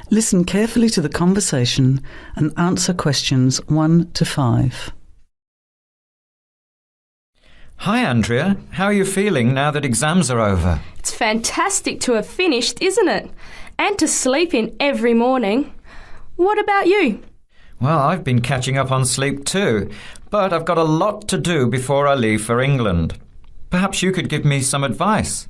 Listen carefully to the conversation and answer questions 1 to 5. Hi, Andrea. How are you feeling now that exams are over? It's fantastic to have finished, isn't it? And to sleep in every morning. What about you? Well, I've been catching up on sleep too, but I've got a lot to do before I leave for England. Perhaps you could give me some advice.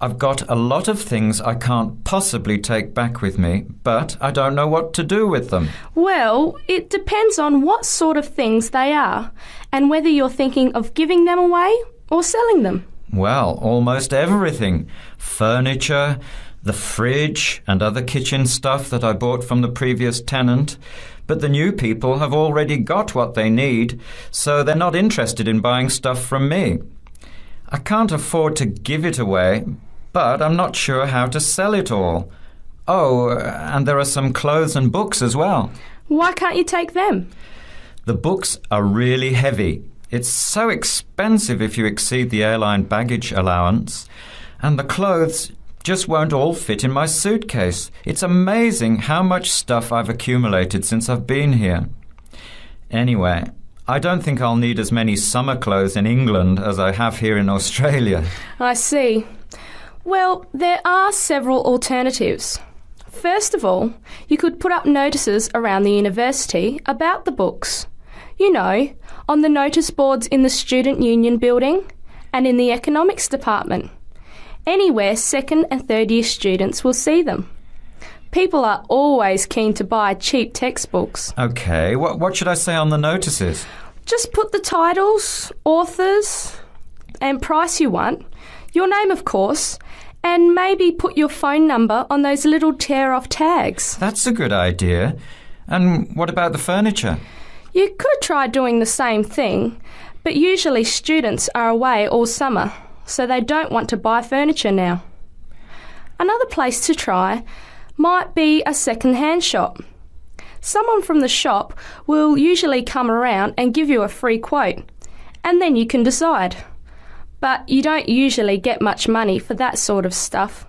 I've got a lot of things I can't possibly take back with me, but I don't know what to do with them. Well, it depends on what sort of things they are and whether you're thinking of giving them away or selling them. Well, almost everything. Furniture, the fridge and other kitchen stuff that I bought from the previous tenant. But the new people have already got what they need, so they're not interested in buying stuff from me. I can't afford to give it away, but I'm not sure how to sell it all. Oh, and there are some clothes and books as well. Why can't you take them? The books are really heavy. It's so expensive if you exceed the airline baggage allowance. And the clothes just won't all fit in my suitcase. It's amazing how much stuff I've accumulated since I've been here. Anyway, I don't think I'll need as many summer clothes in England as I have here in Australia. I see. Well, there are several alternatives. First of all, you could put up notices around the university about the books. You know, on the notice boards in the Student Union building and in the economics department. Anywhere second and third year students will see them. People are always keen to buy cheap textbooks. OK, what should I say on the notices? Just put the titles, authors and price you want, your name of course, and maybe put your phone number on those little tear-off tags. That's a good idea. And what about the furniture? You could try doing the same thing, but usually students are away all summer, so they don't want to buy furniture now. Another place to try might be a second-hand shop. Someone from the shop will usually come around and give you a free quote, and then you can decide. But you don't usually get much money for that sort of stuff.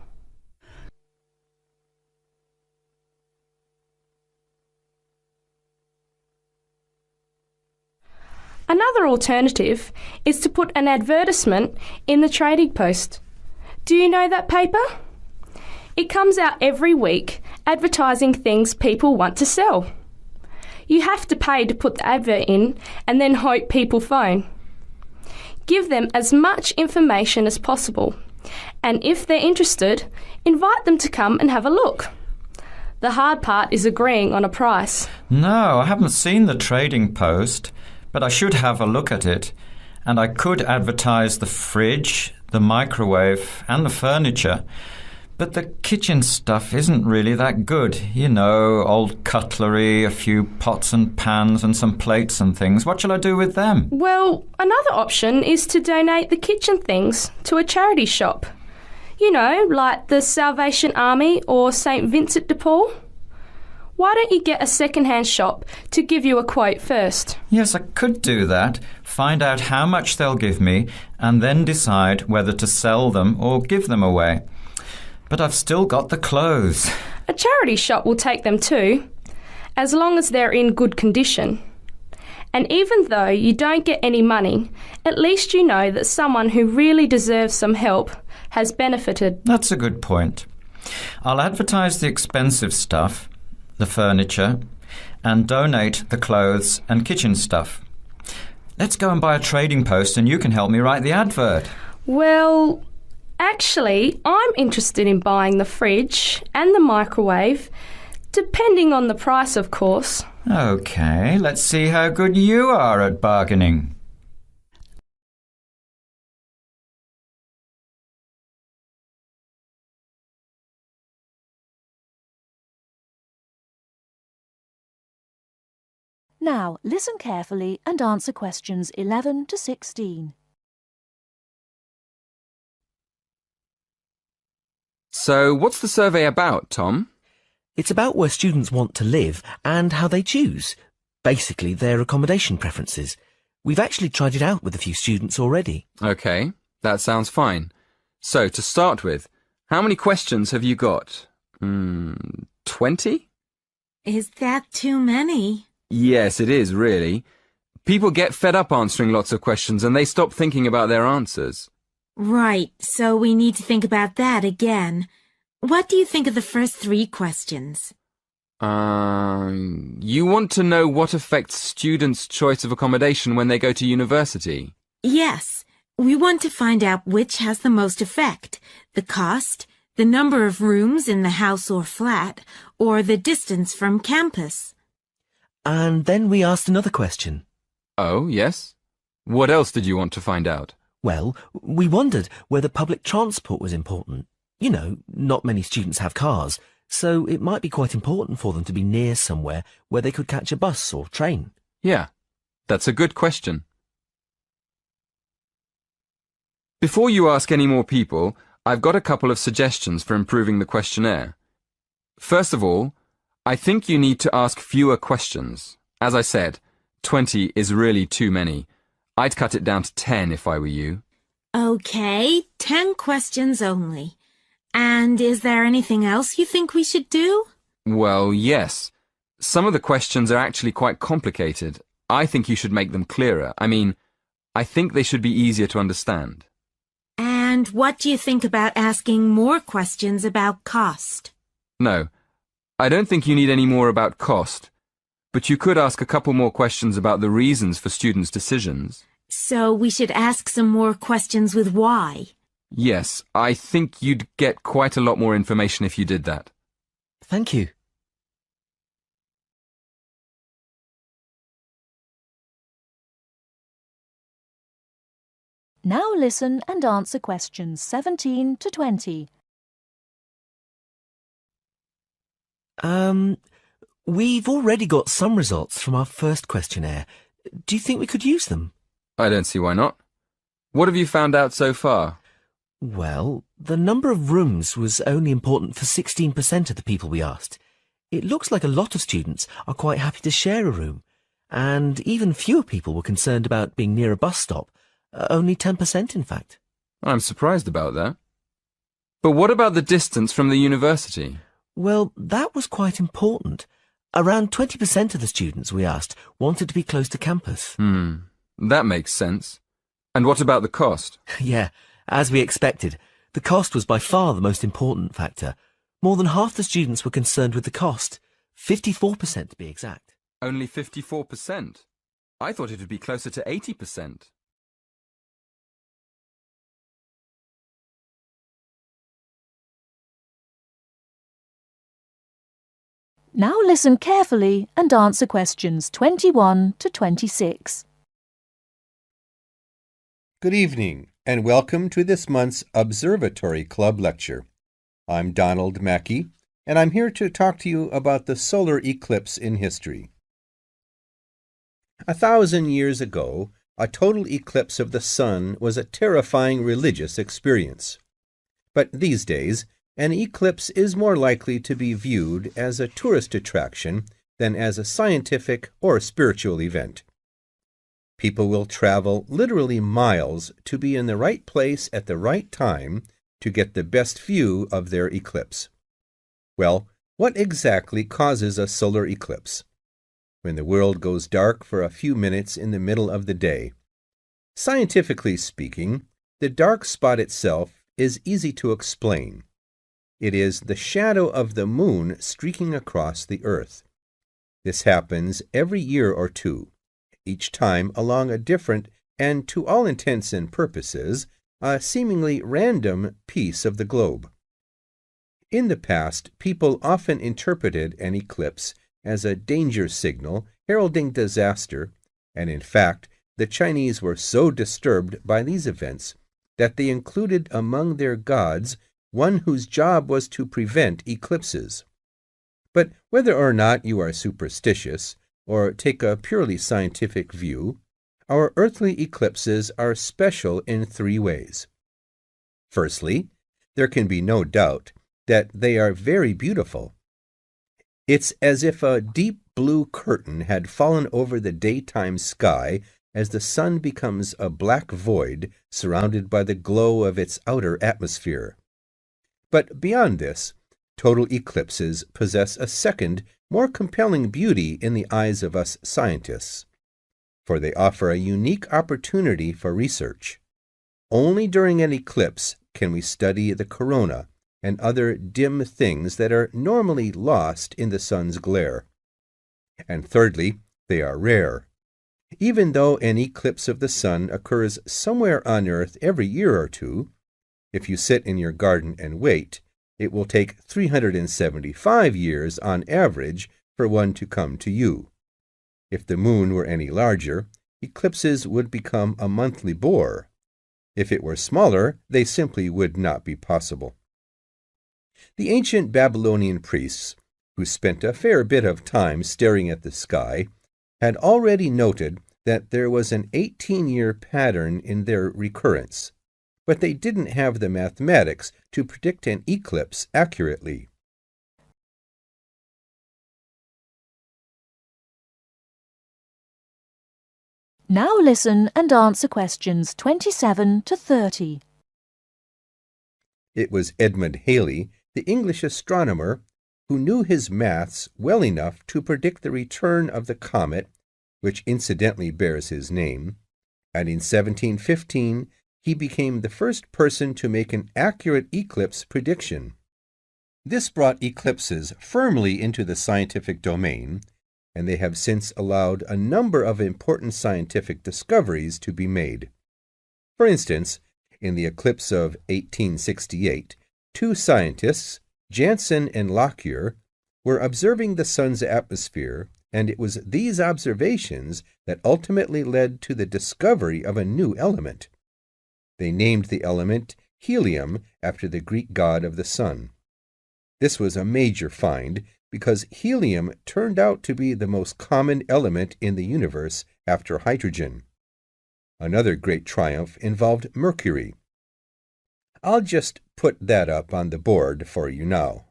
Another alternative is to put an advertisement in the Trading Post. Do you know that paper? It comes out every week advertising things people want to sell. You have to pay to put the advert in and then hope people phone. Give them as much information as possible, and if they're interested, invite them to come and have a look. The hard part is agreeing on a price. No, I haven't seen the Trading Post, but I should have a look at it. And I could advertise the fridge, the microwave and the furniture. But the kitchen stuff isn't really that good. You know, old cutlery, a few pots and pans and some plates and things. What shall I do with them? Well, another option is to donate the kitchen things to a charity shop. You know, like the Salvation Army or St Vincent de Paul. Why don't you get a second-hand shop to give you a quote first? Yes, I could do that. Find out how much they'll give me and then decide whether to sell them or give them away. But I've still got the clothes. A charity shop will take them too, as long as they're in good condition. And even though you don't get any money, at least you know that someone who really deserves some help has benefited. That's a good point. I'll advertise the expensive stuff, the furniture, and donate the clothes and kitchen stuff. Let's go and buy a Trading Post and you can help me write the advert. Well, actually, I'm interested in buying the fridge and the microwave, depending on the price, of course. OK, let's see how good you are at bargaining. Now, listen carefully and answer questions 11 to 16. So, what's the survey about, Tom? It's about where students want to live and how they choose. Basically, their accommodation preferences. We've actually tried it out with a few students already. OK, that sounds fine. So, to start with, how many questions have you got? 20? Is that too many? Yes, it is, really. People get fed up answering lots of questions and they stop thinking about their answers. Right, so we need to think about that again. What do you think of the first 3 questions? You want to know what affects students' choice of accommodation when they go to university? Yes, we want to find out which has the most effect. The cost, the number of rooms in the house or flat, or the distance from campus. And then we asked another question. Oh, yes? What else did you want to find out? Well, we wondered whether public transport was important. You know, not many students have cars, so it might be quite important for them to be near somewhere where they could catch a bus or train. Yeah, that's a good question. Before you ask any more people, I've got a couple of suggestions for improving the questionnaire. First of all, I think you need to ask fewer questions. As I said, 20 is really too many. I'd cut it down to 10 if I were you. Okay, 10 questions only. And is there anything else you think we should do? Well, yes. Some of the questions are actually quite complicated. I think you should make them clearer. I think they should be easier to understand. And what do you think about asking more questions about cost? No, I don't think you need any more about cost. But you could ask a couple more questions about the reasons for students' decisions. So we should ask some more questions with why. Yes, I think you'd get quite a lot more information if you did that. Thank you. Now listen and answer questions 17 to 20. We've already got some results from our first questionnaire. Do you think we could use them? I don't see why not. What have you found out so far? Well, the number of rooms was only important for 16% of the people we asked. It looks like a lot of students are quite happy to share a room, and even fewer people were concerned about being near a bus stop. Only 10%, in fact. I'm surprised about that. But what about the distance from the university? Well, that was quite important. Around 20% of the students we asked wanted to be close to campus. That makes sense. And what about the cost? Yeah, as we expected. The cost was by far the most important factor. More than half the students were concerned with the cost. 54% to be exact. Only 54%? I thought it would be closer to 80%. Now listen carefully and answer questions 21 to 26. Good evening, and welcome to this month's Observatory Club lecture. I'm Donald Mackey, and I'm here to talk to you about the solar eclipse in history. 1,000 years ago, a total eclipse of the sun was a terrifying religious experience. But these days, an eclipse is more likely to be viewed as a tourist attraction than as a scientific or spiritual event. People will travel literally miles to be in the right place at the right time to get the best view of their eclipse. Well, what exactly causes a solar eclipse? When the world goes dark for a few minutes in the middle of the day. Scientifically speaking, the dark spot itself is easy to explain. It is the shadow of the moon streaking across the earth. This happens every year or two, each time along a different and, to all intents and purposes, a seemingly random piece of the globe. In the past, people often interpreted an eclipse as a danger signal heralding disaster, and in fact, the Chinese were so disturbed by these events that they included among their gods one whose job was to prevent eclipses. But whether or not you are superstitious, or take a purely scientific view, our earthly eclipses are special in 3 ways. Firstly, there can be no doubt that they are very beautiful. It's as if a deep blue curtain had fallen over the daytime sky as the sun becomes a black void surrounded by the glow of its outer atmosphere. But beyond this, Total eclipses possess a second, more compelling beauty in the eyes of us scientists, for they offer a unique opportunity for research. Only during an eclipse can we study the corona and other dim things that are normally lost in the sun's glare. And thirdly, they are rare. Even though an eclipse of the sun occurs somewhere on Earth every year or two, if you sit in your garden and wait, it will take 375 years on average for one to come to you. If the moon were any larger, eclipses would become a monthly bore. If it were smaller, they simply would not be possible. The ancient Babylonian priests, who spent a fair bit of time staring at the sky, had already noted that there was an 18-year pattern in their recurrence, but they didn't have the mathematics to predict an eclipse accurately. Now listen and answer questions 27 to 30. It was Edmund Halley, the English astronomer, who knew his maths well enough to predict the return of the comet, which incidentally bears his name, and in 1715 he became the first person to make an accurate eclipse prediction. This brought eclipses firmly into the scientific domain, and they have since allowed a number of important scientific discoveries to be made. For instance, in the eclipse of 1868, two scientists, Janssen and Lockyer, were observing the sun's atmosphere, and it was these observations that ultimately led to the discovery of a new element. They named the element helium after the Greek god of the sun. This was a major find because helium turned out to be the most common element in the universe after hydrogen. Another great triumph involved mercury. I'll just put that up on the board for you now.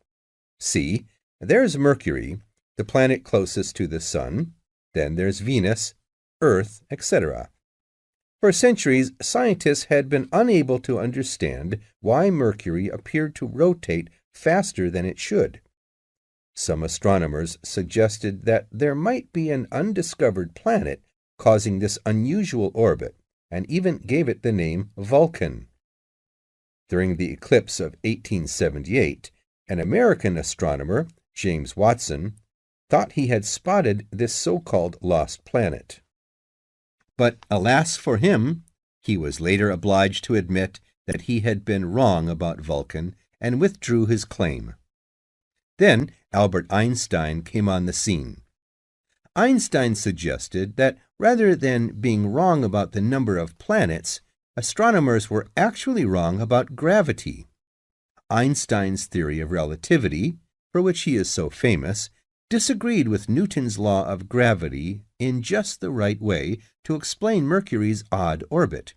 See, there's Mercury, the planet closest to the sun. Then there's Venus, Earth, etc. For centuries, scientists had been unable to understand why Mercury appeared to rotate faster than it should. Some astronomers suggested that there might be an undiscovered planet causing this unusual orbit, and even gave it the name Vulcan. During the eclipse of 1878, an American astronomer, James Watson, thought he had spotted this so-called lost planet. But alas for him, he was later obliged to admit that he had been wrong about Vulcan and withdrew his claim. Then Albert Einstein came on the scene. Einstein suggested that rather than being wrong about the number of planets, astronomers were actually wrong about gravity. Einstein's theory of relativity, for which he is so famous, disagreed with Newton's law of gravity in just the right way to explain Mercury's odd orbit.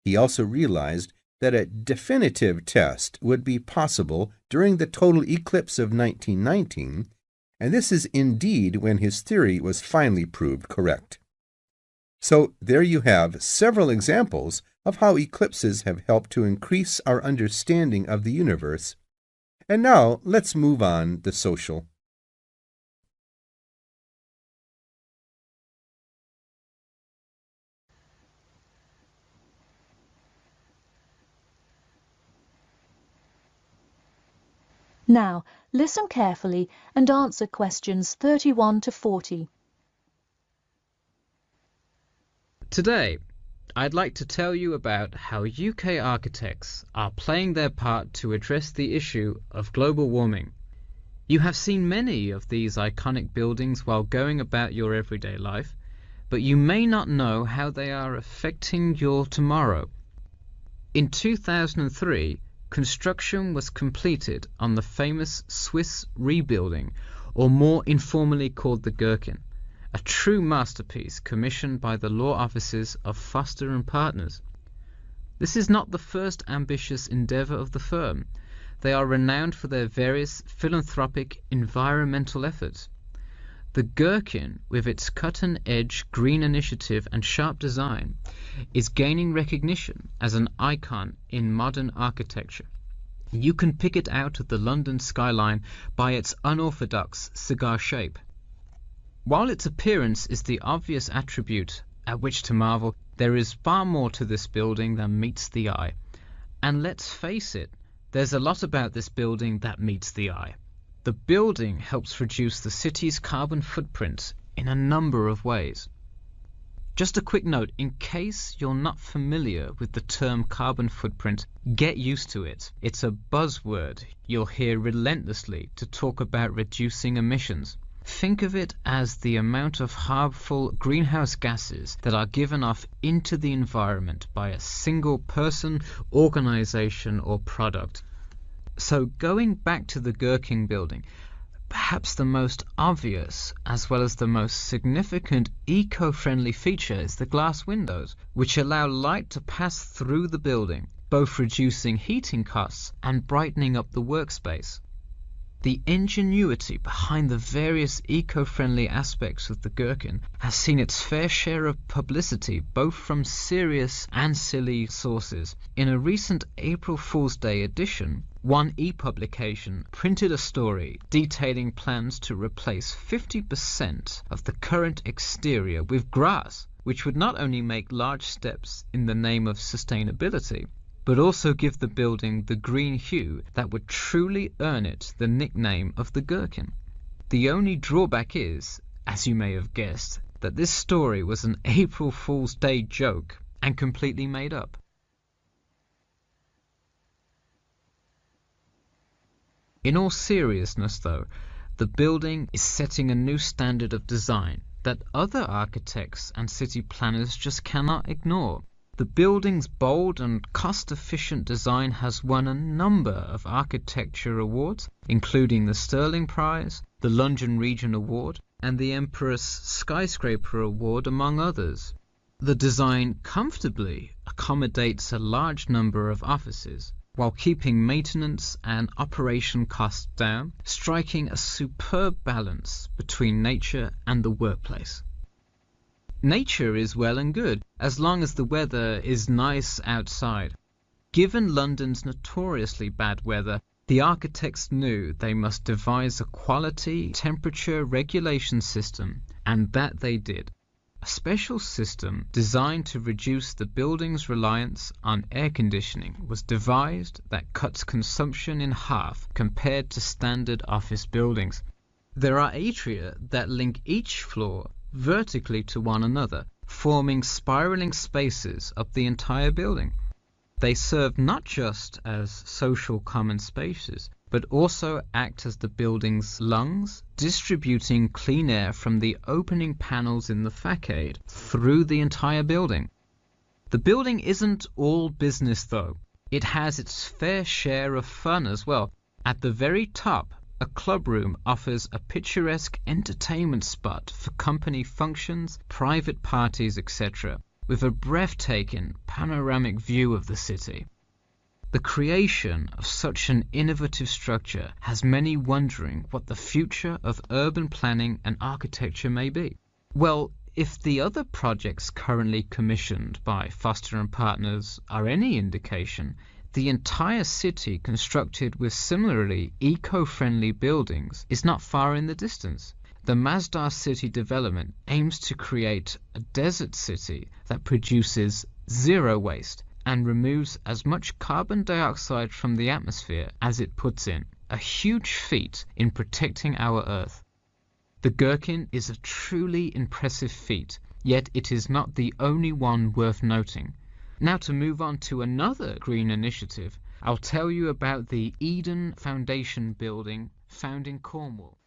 He also realized that a definitive test would be possible during the total eclipse of 1919, and this is indeed when his theory was finally proved correct. So there you have several examples of how eclipses have helped to increase our understanding of the universe. And now let's move on to social. Now, listen carefully and answer questions 31 to 40. Today, I'd like to tell you about how UK architects are playing their part to address the issue of global warming. You have seen many of these iconic buildings while going about your everyday life, but you may not know how they are affecting your tomorrow. In 2003, construction was completed on the famous Swiss rebuilding, or more informally called the Gherkin, a true masterpiece commissioned by the law offices of Foster and Partners. This is not the first ambitious endeavour of the firm. They are renowned for their various philanthropic environmental efforts. The Gherkin, with its cut-and-edge green initiative and sharp design, is gaining recognition as an icon in modern architecture. You can pick it out of the London skyline by its unorthodox cigar shape. While its appearance is the obvious attribute at which to marvel, there is far more to this building than meets the eye. And let's face it, there's a lot about this building that meets the eye. The building helps reduce the city's carbon footprint in a number of ways. Just a quick note, in case you're not familiar with the term carbon footprint, get used to it. It's a buzzword you'll hear relentlessly to talk about reducing emissions. Think of it as the amount of harmful greenhouse gases that are given off into the environment by a single person, organization, or product. So going back to the Gherkin building, perhaps the most obvious as well as the most significant eco-friendly feature is the glass windows, which allow light to pass through the building, both reducing heating costs and brightening up the workspace. The ingenuity behind the various eco-friendly aspects of the Gherkin has seen its fair share of publicity, both from serious and silly sources. In a recent April Fool's Day edition, one e-publication printed a story detailing plans to replace 50% of the current exterior with grass, which would not only make large steps in the name of sustainability, but also give the building the green hue that would truly earn it the nickname of the Gherkin. The only drawback is, as you may have guessed, that this story was an April Fool's Day joke and completely made up. In all seriousness though, the building is setting a new standard of design that other architects and city planners just cannot ignore. The building's bold and cost-efficient design has won a number of architecture awards, including the Sterling Prize, the London Region Award, and the Empress Skyscraper Award, among others. The design comfortably accommodates a large number of offices, while keeping maintenance and operation costs down, striking a superb balance between nature and the workplace. Nature is well and good, as long as the weather is nice outside. Given London's notoriously bad weather, the architects knew they must devise a quality temperature regulation system, and that they did. A special system designed to reduce the building's reliance on air conditioning was devised that cuts consumption in half compared to standard office buildings. There are atria that link each floor vertically to one another, forming spiraling spaces up the entire building. They serve not just as social common spaces, but also act as the building's lungs, distributing clean air from the opening panels in the facade through the entire building. The building isn't all business though. It has its fair share of fun as well. At the very top, a club room offers a picturesque entertainment spot for company functions, private parties, etc., with a breathtaking panoramic view of the city. The creation of such an innovative structure has many wondering what the future of urban planning and architecture may be. Well, if the other projects currently commissioned by Foster & Partners are any indication, the entire city constructed with similarly eco-friendly buildings is not far in the distance. The Masdar City development aims to create a desert city that produces zero waste and removes as much carbon dioxide from the atmosphere as it puts in, a huge feat in protecting our Earth. The Gherkin is a truly impressive feat, yet it is not the only one worth noting. Now to move on to another green initiative, I'll tell you about the Eden Foundation building found in Cornwall.